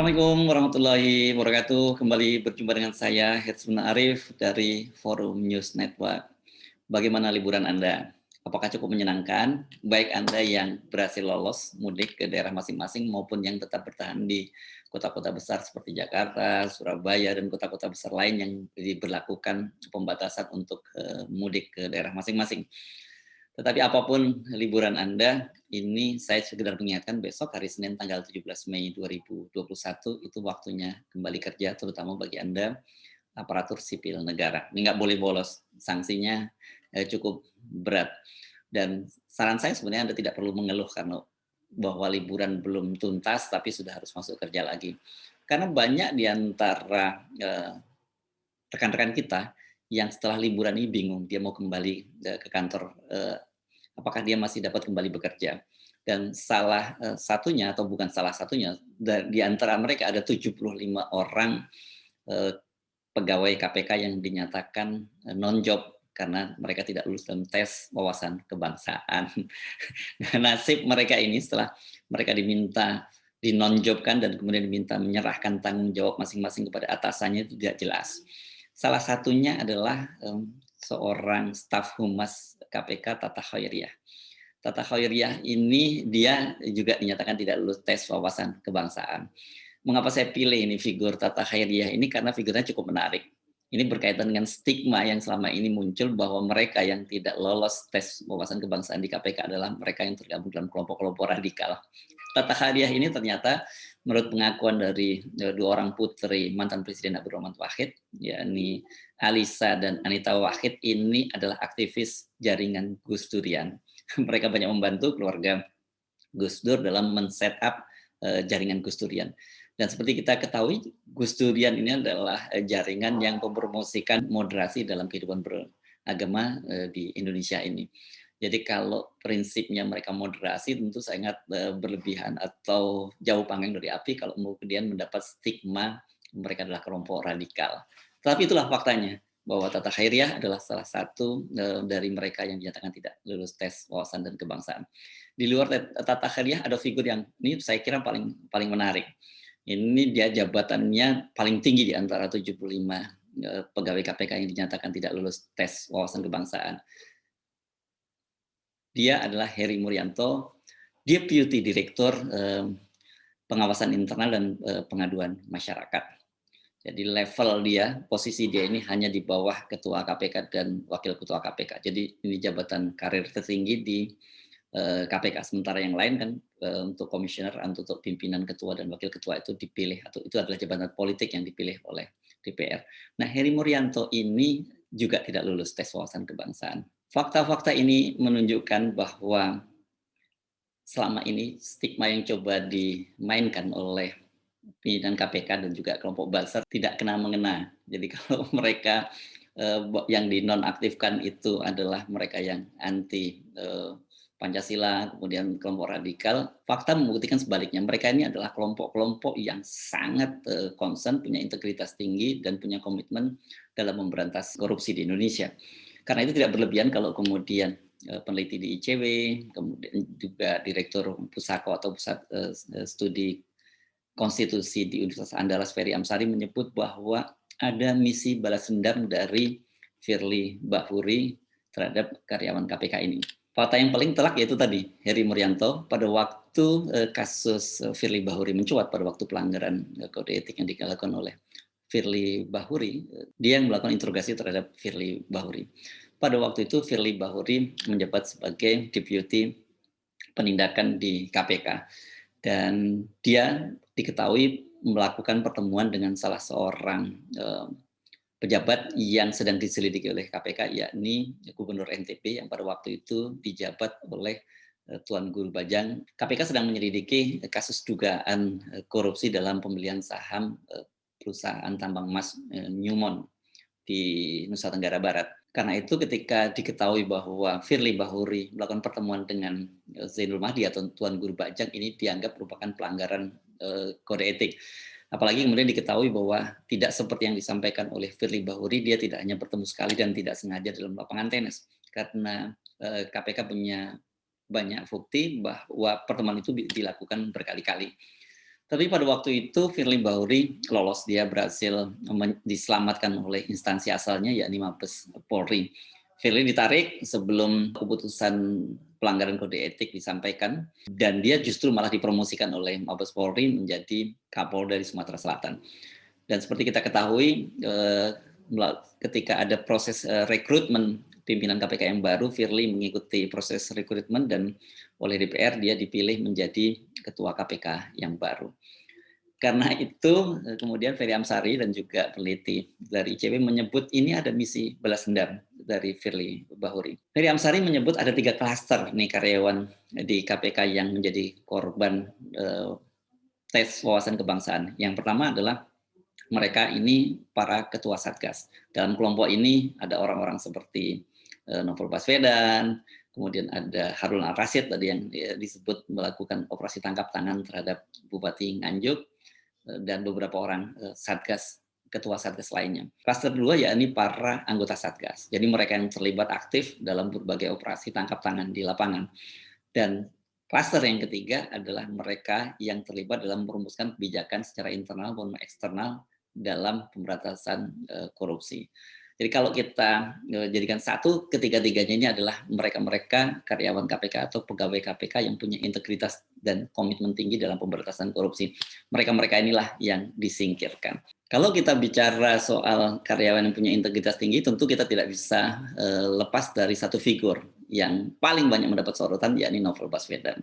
Assalamualaikum warahmatullahi wabarakatuh. Kembali berjumpa dengan saya, Hetsman Arif dari Forum News Network. Bagaimana liburan Anda? Apakah cukup menyenangkan? Baik Anda yang berhasil lolos mudik ke daerah masing-masing maupun yang tetap bertahan di kota-kota besar seperti Jakarta, Surabaya, dan kota-kota besar lain yang diberlakukan pembatasan untuk mudik ke daerah masing-masing. Tetapi apapun liburan Anda, ini saya sekedar mengingatkan besok hari Senin tanggal 17 Mei 2021 itu waktunya kembali kerja terutama bagi Anda aparatur sipil negara. Ini nggak boleh bolos, sanksinya cukup berat. Dan saran saya sebenarnya Anda tidak perlu mengeluh karena bahwa liburan belum tuntas tapi sudah harus masuk kerja lagi. Karena banyak di antara rekan-rekan kita yang setelah liburan ini bingung dia mau kembali ke kantor, apakah dia masih dapat kembali bekerja. Dan salah satunya atau bukan salah satunya, di antara mereka ada 75 orang pegawai KPK yang dinyatakan non-job karena mereka tidak lulus dalam tes wawasan kebangsaan. Nasib mereka ini setelah mereka diminta di-non-jobkan dan kemudian diminta menyerahkan tanggung jawab masing-masing kepada atasannya itu tidak jelas. Salah satunya adalah seorang staf humas KPK, Tata Khairiyah. Tata Khairiyah ini dia juga dinyatakan tidak lulus tes wawasan kebangsaan. Mengapa saya pilih ini figur Tata Khairiyah ini? Karena figurnya cukup menarik. Ini berkaitan dengan stigma yang selama ini muncul bahwa mereka yang tidak lolos tes wawasan kebangsaan di KPK adalah mereka yang tergabung dalam kelompok-kelompok radikal. Tata Khairiyah ini ternyata menurut pengakuan dari dua orang putri mantan Presiden Abdurrahman Wahid, yakni Alisa dan Anita Wahid, ini adalah aktivis jaringan Gus Durian. Mereka banyak membantu keluarga Gus Dur dalam men-setup jaringan Gus Durian. Dan seperti kita ketahui, Gus Durian ini adalah jaringan yang mempromosikan moderasi dalam kehidupan beragama di Indonesia ini. Jadi kalau prinsipnya mereka moderasi tentu sangat berlebihan atau jauh panggang dari api kalau kemudian mendapat stigma mereka adalah kelompok radikal. Tapi itulah faktanya bahwa Tata Khairiyah adalah salah satu dari mereka yang dinyatakan tidak lulus tes wawasan dan kebangsaan. Di luar Tata Khairiyah ada figur yang ini saya kira paling menarik. Ini dia jabatannya paling tinggi di antara 75 pegawai KPK yang dinyatakan tidak lulus tes wawasan kebangsaan. Dia adalah Heri Muryanto, Deputy Direktur Pengawasan Internal dan Pengaduan Masyarakat. Jadi level dia, posisi dia ini hanya di bawah Ketua KPK dan Wakil Ketua KPK. Jadi ini jabatan karir tertinggi di KPK. Sementara yang lain kan untuk komisioner, untuk pimpinan ketua dan wakil ketua itu dipilih atau itu adalah jabatan politik yang dipilih oleh DPR. Nah, Heri Muryanto ini juga tidak lulus tes wawasan kebangsaan. Fakta-fakta ini menunjukkan bahwa selama ini stigma yang coba dimainkan oleh pimpinan KPK dan juga kelompok Balser tidak kena-mengena. Jadi kalau mereka yang dinonaktifkan itu adalah mereka yang anti Pancasila, kemudian kelompok radikal, fakta membuktikan sebaliknya. Mereka ini adalah kelompok-kelompok yang sangat concern, punya integritas tinggi, dan punya komitmen dalam memberantas korupsi di Indonesia. Karena itu tidak berlebihan kalau kemudian peneliti di ICW, kemudian juga Direktur Pusako atau Pusat Studi Konstitusi di Universitas Andalas Ferry Amsari menyebut bahwa ada misi balas dendam dari Firly Bahuri terhadap karyawan KPK ini. Fakta yang paling telak yaitu tadi, Heri Muryanto pada waktu kasus Firly Bahuri mencuat pada waktu pelanggaran kode etik yang dilakukan oleh Firly Bahuri, dia yang melakukan interogasi terhadap Firly Bahuri. Pada waktu itu Firly Bahuri menjabat sebagai Deputi Penindakan di KPK dan dia diketahui melakukan pertemuan dengan salah seorang pejabat yang sedang diselidiki oleh KPK, yakni Gubernur NTB yang pada waktu itu dijabat oleh Tuan Guru Bajang. KPK sedang menyelidiki kasus dugaan korupsi dalam pembelian saham perusahaan tambang emas Newmont di Nusa Tenggara Barat. Karena itu ketika diketahui bahwa Firly Bahuri melakukan pertemuan dengan Zainul Mahdi atau Tuan Guru Bajang, ini dianggap merupakan pelanggaran kode etik. Apalagi kemudian diketahui bahwa tidak seperti yang disampaikan oleh Firly Bahuri, dia tidak hanya bertemu sekali dan tidak sengaja dalam lapangan tenis. Karena KPK punya banyak bukti bahwa pertemuan itu dilakukan berkali-kali. Tapi pada waktu itu Firly Bahuri lolos, dia berhasil diselamatkan oleh instansi asalnya yakni Mabes Polri. Firly ditarik sebelum keputusan pelanggaran kode etik disampaikan dan dia justru malah dipromosikan oleh Mabes Polri menjadi Kapolda di Sumatera Selatan. Dan seperti kita ketahui, ketika ada proses rekrutmen pimpinan KPK yang baru, Firly mengikuti proses rekrutmen dan oleh DPR dia dipilih menjadi ketua KPK yang baru. Karena itu kemudian Ferry Amsari dan juga peneliti dari ICW menyebut ini ada misi balas dendam dari Firly Bahuri. Ferry Amsari menyebut ada 3 klaster nih karyawan di KPK yang menjadi korban tes wawasan kebangsaan. Yang pertama adalah mereka ini para ketua Satgas. Dalam kelompok ini ada orang-orang seperti Novel Baswedan, kemudian ada Harun Al-Rasyid tadi yang disebut melakukan operasi tangkap tangan terhadap Bupati Nganjuk, dan beberapa orang Satgas, ketua Satgas lainnya. Klaster kedua yakni para anggota Satgas. Jadi mereka yang terlibat aktif dalam berbagai operasi tangkap tangan di lapangan. Dan klaster yang ketiga adalah mereka yang terlibat dalam merumuskan kebijakan secara internal maupun eksternal dalam pemberantasan korupsi. Jadi kalau kita jadikan satu, ketiga-tiganya ini adalah mereka-mereka karyawan KPK atau pegawai KPK yang punya integritas dan komitmen tinggi dalam pemberantasan korupsi. Mereka-mereka inilah yang disingkirkan. Kalau kita bicara soal karyawan yang punya integritas tinggi, tentu kita tidak bisa lepas dari satu figur yang paling banyak mendapat sorotan, yakni Novel Baswedan.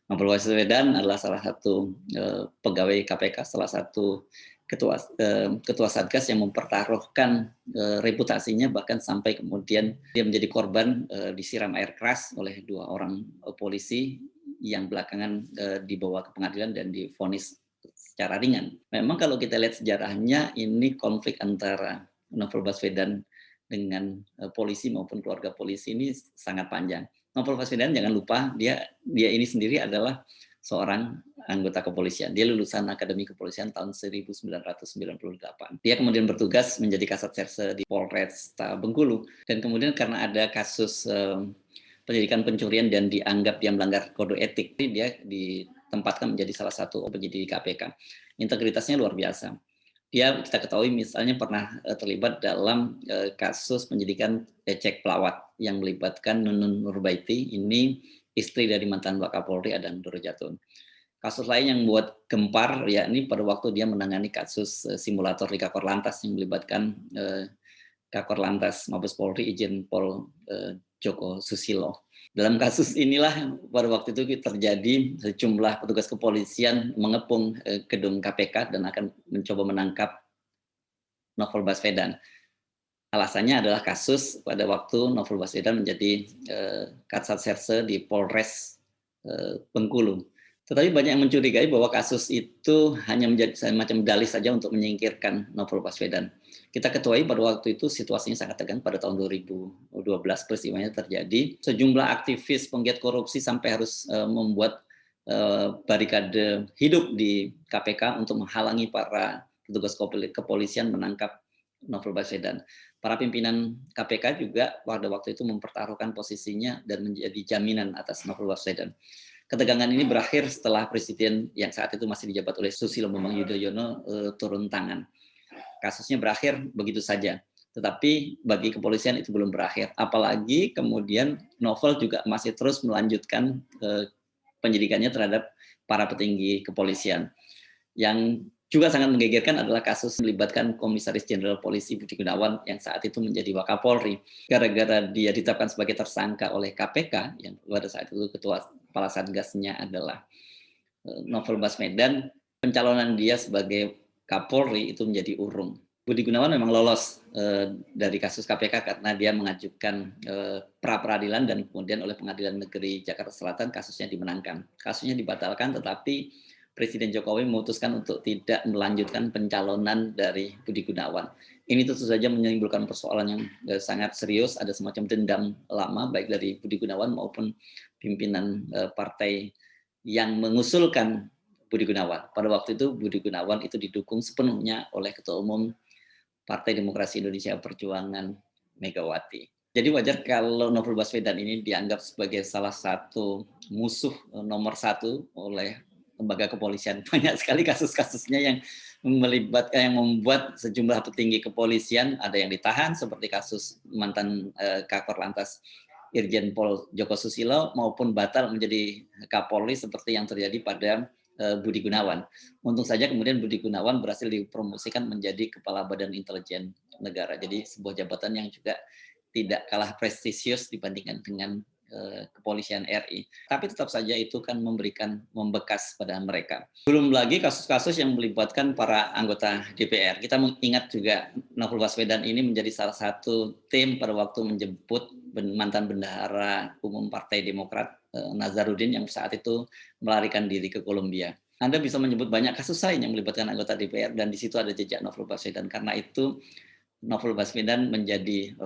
Novel Baswedan adalah salah satu pegawai KPK, salah satu ketua Satgas yang mempertaruhkan reputasinya, bahkan sampai kemudian dia menjadi korban disiram air keras oleh 2 orang polisi yang belakangan dibawa ke pengadilan dan divonis secara ringan. Memang kalau kita lihat sejarahnya, ini konflik antara Novel Baswedan dengan polisi maupun keluarga polisi ini sangat panjang. Novel Baswedan jangan lupa dia ini sendiri adalah seorang anggota kepolisian. Dia lulusan Akademi Kepolisian tahun 1998. Dia kemudian bertugas menjadi Kasat Serse di Polresta Bengkulu. Dan kemudian karena ada kasus penyidikan pencurian dan dianggap dia melanggar kode etik, dia ditempatkan menjadi salah satu penyidik KPK. Integritasnya luar biasa. Dia kita ketahui misalnya pernah terlibat dalam kasus penyidikan cek pelawat yang melibatkan Nunun Nurbaiti, ini istri dari mantan Wakapolri Adang Durjatun. Kasus lain yang membuat gempar yakni pada waktu dia menangani kasus simulator di Kakor Lantas yang melibatkan Kakor Lantas Mabes Polri Irjen Pol Joko Susilo. Dalam kasus inilah pada waktu itu terjadi sejumlah petugas kepolisian mengepung gedung KPK dan akan mencoba menangkap Novel Baswedan. Alasannya adalah kasus pada waktu Novel Baswedan menjadi Kasat Serse di Polres Bengkulu. Tetapi banyak yang mencurigai bahwa kasus itu hanya menjadi semacam dalih saja untuk menyingkirkan Novel Baswedan. Kita ketahui pada waktu itu situasinya sangat tegang. Pada tahun 2012 peristiwanya terjadi. Sejumlah aktivis penggiat korupsi sampai harus membuat barikade hidup di KPK untuk menghalangi para petugas kepolisian menangkap Novel Baswedan. Para pimpinan KPK juga pada waktu itu mempertaruhkan posisinya dan menjadi jaminan atas Novel Baswedan. Ketegangan ini berakhir setelah presiden yang saat itu masih dijabat oleh Susilo Bambang Yudhoyono turun tangan. Kasusnya berakhir begitu saja. Tetapi bagi kepolisian itu belum berakhir. Apalagi kemudian Novel juga masih terus melanjutkan penyidikannya terhadap para petinggi kepolisian. Yang juga sangat menggegerkan adalah kasus melibatkan Komisaris Jenderal Polisi Budi Gunawan yang saat itu menjadi Wakapolri. Gara-gara dia ditetapkan sebagai tersangka oleh KPK, yang pada saat itu kepala Satgasnya adalah Novel Baswedan, pencalonan dia sebagai Kapolri itu menjadi urung. Budi Gunawan memang lolos dari kasus KPK karena dia mengajukan pra-peradilan dan kemudian oleh Pengadilan Negeri Jakarta Selatan kasusnya dimenangkan. Kasusnya dibatalkan, tetapi Presiden Jokowi memutuskan untuk tidak melanjutkan pencalonan dari Budi Gunawan. Ini tentu saja menimbulkan persoalan yang sangat serius, ada semacam dendam lama baik dari Budi Gunawan maupun pimpinan partai yang mengusulkan Budi Gunawan. Pada waktu itu Budi Gunawan itu didukung sepenuhnya oleh Ketua Umum Partai Demokrasi Indonesia Perjuangan Megawati. Jadi wajar kalau Novel Baswedan ini dianggap sebagai salah satu musuh nomor 1 oleh lembaga kepolisian. Banyak sekali kasus-kasusnya yang melibatkan, yang membuat sejumlah petinggi kepolisian ada yang ditahan seperti kasus mantan Kakor Lantas Irjen Pol Joko Susilo maupun batal menjadi Kapolri seperti yang terjadi pada Budi Gunawan. Untung saja kemudian Budi Gunawan berhasil dipromosikan menjadi Kepala Badan Intelijen Negara. Jadi sebuah jabatan yang juga tidak kalah prestisius dibandingkan dengan kepolisian RI. Tapi tetap saja itu kan membekas pada mereka. Belum lagi kasus-kasus yang melibatkan para anggota DPR. Kita ingat juga Novel Baswedan ini menjadi salah satu tim pada waktu menjemput mantan bendahara umum Partai Demokrat Nazarudin yang saat itu melarikan diri ke Kolombia. Anda bisa menyebut banyak kasus lain yang melibatkan anggota DPR dan di situ ada jejak Novel Baswedan. Karena itu Novel Baswedan menjadi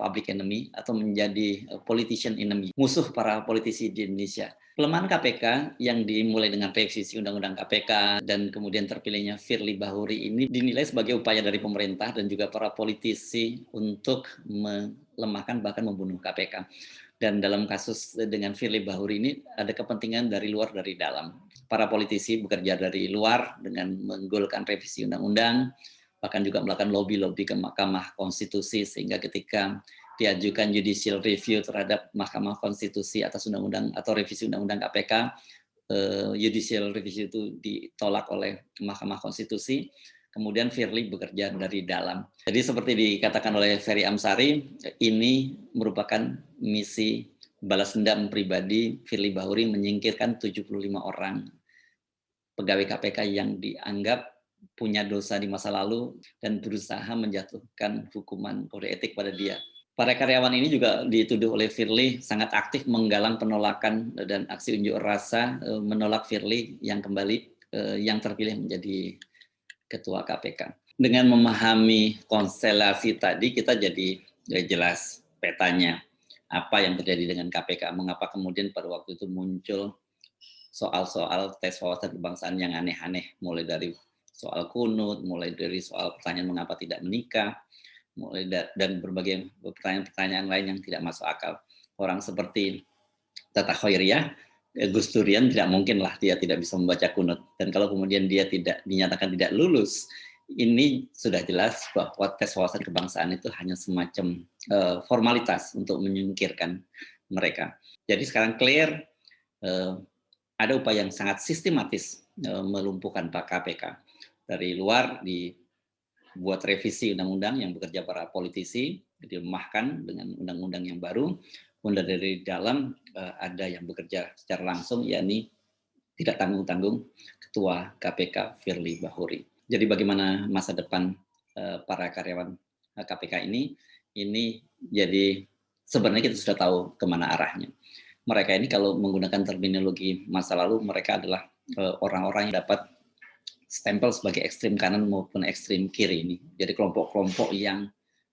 public enemy atau menjadi politician enemy, musuh para politisi di Indonesia. Pelemahan KPK yang dimulai dengan revisi Undang-Undang KPK dan kemudian terpilihnya Firly Bahuri ini dinilai sebagai upaya dari pemerintah dan juga para politisi untuk melemahkan bahkan membunuh KPK. Dan dalam kasus dengan Firly Bahuri ini ada kepentingan dari luar dari dalam. Para politisi bekerja dari luar dengan menggolkan revisi undang-undang, bahkan juga melakukan lobby-lobby ke Mahkamah Konstitusi sehingga ketika diajukan judicial review terhadap Mahkamah Konstitusi atas undang-undang atau revisi undang-undang KPK, judicial review itu ditolak oleh Mahkamah Konstitusi. Kemudian Firly bekerja dari dalam. Jadi seperti dikatakan oleh Ferry Amsari, ini merupakan misi balas dendam pribadi Firly Bahuri menyingkirkan 75 orang pegawai KPK yang dianggap punya dosa di masa lalu dan berusaha menjatuhkan hukuman kode etik pada dia. Para karyawan ini juga dituduh oleh Firly sangat aktif menggalang penolakan dan aksi unjuk rasa menolak Firly yang kembali yang terpilih menjadi ketua KPK. Dengan memahami konstelasi tadi kita jadi jelas petanya apa yang terjadi dengan KPK, mengapa kemudian pada waktu itu muncul soal-soal tes wawasan kebangsaan yang aneh-aneh, mulai dari soal kunut, mulai dari soal pertanyaan mengapa tidak menikah, mulai dan berbagai pertanyaan-pertanyaan lain yang tidak masuk akal. Orang seperti Tata Khairiyah, Gus Durian tidak mungkin lah dia tidak bisa membaca kunut. Dan kalau kemudian dia tidak dinyatakan tidak lulus, ini sudah jelas bahwa tes wawasan kebangsaan itu hanya semacam formalitas untuk menyingkirkan mereka. Jadi sekarang clear, ada upaya yang sangat sistematis melumpuhkan KPK. Dari luar dibuat revisi undang-undang yang bekerja para politisi, dilemahkan dengan undang-undang yang baru. Kemudian dari dalam ada yang bekerja secara langsung, yakni tidak tanggung-tanggung Ketua KPK Firly Bahuri. Jadi bagaimana masa depan para karyawan KPK ini jadi sebenarnya kita sudah tahu kemana arahnya. Mereka ini kalau menggunakan terminologi masa lalu, mereka adalah orang-orang yang dapat stempel sebagai ekstrem kanan maupun ekstrem kiri ini. Jadi kelompok-kelompok yang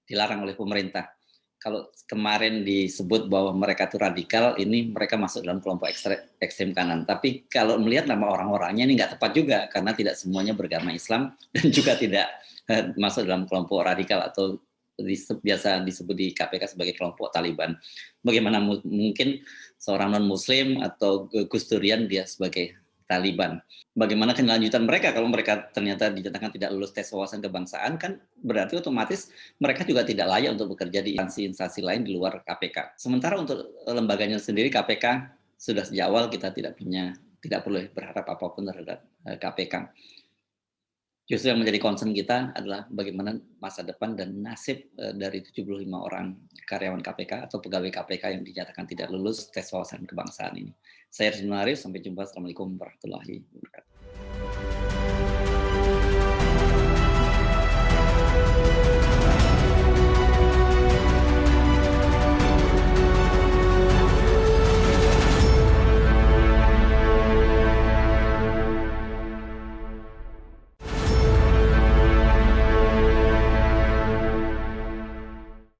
dilarang oleh pemerintah. Kalau kemarin disebut bahwa mereka itu radikal, ini mereka masuk dalam kelompok ekstrem kanan. Tapi kalau melihat nama orang-orangnya ini nggak tepat juga, karena tidak semuanya beragama Islam dan juga tidak masuk dalam kelompok radikal atau biasa disebut di KPK sebagai kelompok Taliban. Bagaimana mungkin seorang non-Muslim atau Gus Durian dia sebagai Taliban? Bagaimana kelanjutan mereka kalau mereka ternyata dinyatakan tidak lulus tes wawasan kebangsaan, kan berarti otomatis mereka juga tidak layak untuk bekerja di instansi lain di luar KPK. Sementara untuk lembaganya sendiri KPK sudah sejak awal kita tidak perlu berharap apapun terhadap KPK. Justru yang menjadi concern kita adalah bagaimana masa depan dan nasib dari 75 orang karyawan KPK atau pegawai KPK yang dinyatakan tidak lulus tes wawasan kebangsaan ini. Saya Herzman Arif, sampai jumpa. Assalamualaikum warahmatullahi wabarakatuh.